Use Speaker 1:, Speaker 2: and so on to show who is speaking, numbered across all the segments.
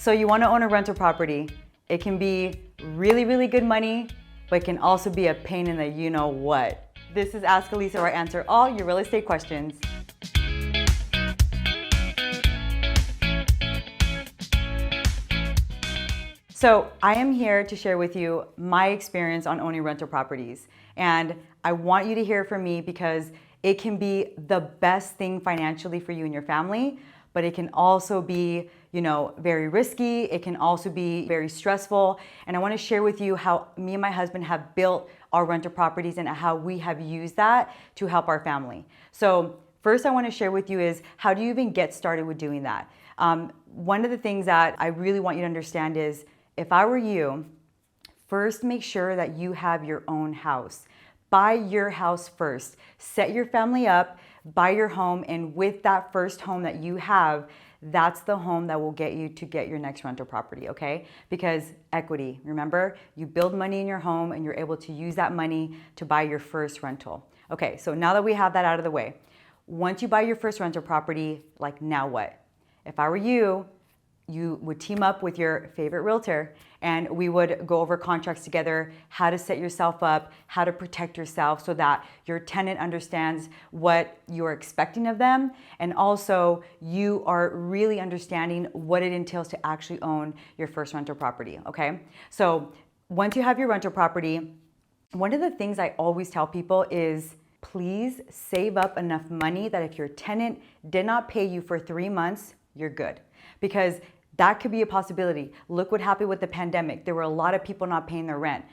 Speaker 1: So you want to own a rental property. It can be really, really good money, but it can also be a pain in the you-know-what. This is Ask Alyssa, where I answer all your real estate questions. So I am here to share with you my experience on owning rental properties. And I want you to hear from me because it can be the best thing financially for you and your family, but it can also be, very risky. It can also be very stressful. And I want to share with you how me and my husband have built our rental properties and how we have used that to help our family. So first I want to share with you is how do you even get started with doing that? One of the things that I really want you to understand is if I were you, first make sure that you have your own house. Buy your house first. Set your family up, buy your home, and with that first home that you have, that's the home that will get you to get your next rental property, okay? Because equity, remember, you build money in your home and you're able to use that money to buy your first rental. Okay, so now that we have that out of the way, once you buy your first rental property, now what? If I were you, you would team up with your favorite realtor and we would go over contracts together, how to set yourself up, how to protect yourself so that your tenant understands what you're expecting of them. And also you are really understanding what it entails to actually own your first rental property, okay? So once you have your rental property, one of the things I always tell people is please save up enough money that if your tenant did not pay you for 3 months, you're good. Because that could be a possibility. Look what happened with the pandemic. There were a lot of people not paying their rent.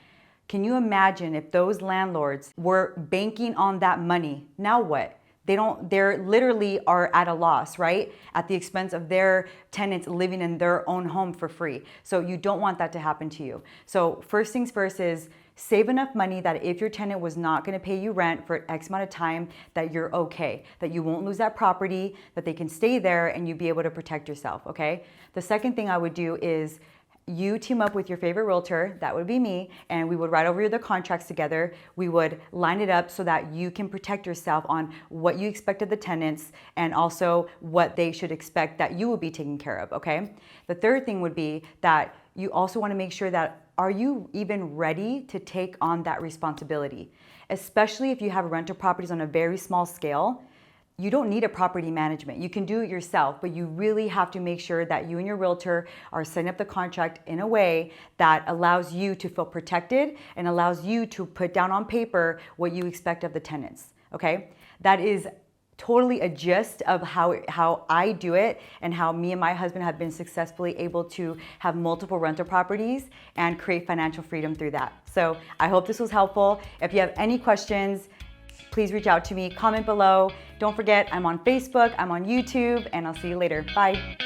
Speaker 1: Can you imagine if those landlords were banking on that money? Now what? They're literally are at a loss, right? At the expense of their tenants living in their own home for free. So you don't want that to happen to you. So first things first is save enough money that if your tenant was not going to pay you rent for X amount of time, that you're okay, that you won't lose that property, that they can stay there and you be able to protect yourself, okay? The second thing I would do is you team up with your favorite realtor, that would be me, and we would write over the contracts together. We would line it up so that you can protect yourself on what you expect of the tenants and also what they should expect that you will be taking care of, okay? The third thing would be that you also want to make sure that are you even ready to take on that responsibility? Especially if you have rental properties on a very small scale, you don't need a property management. You can do it yourself, but you really have to make sure that you and your realtor are setting up the contract in a way that allows you to feel protected and allows you to put down on paper what you expect of the tenants, okay? That is totally a gist of how I do it and how me and my husband have been successfully able to have multiple rental properties and create financial freedom through that. So I hope this was helpful. If you have any questions, please reach out to me, comment below. Don't forget, I'm on Facebook, I'm on YouTube, and I'll see you later. Bye.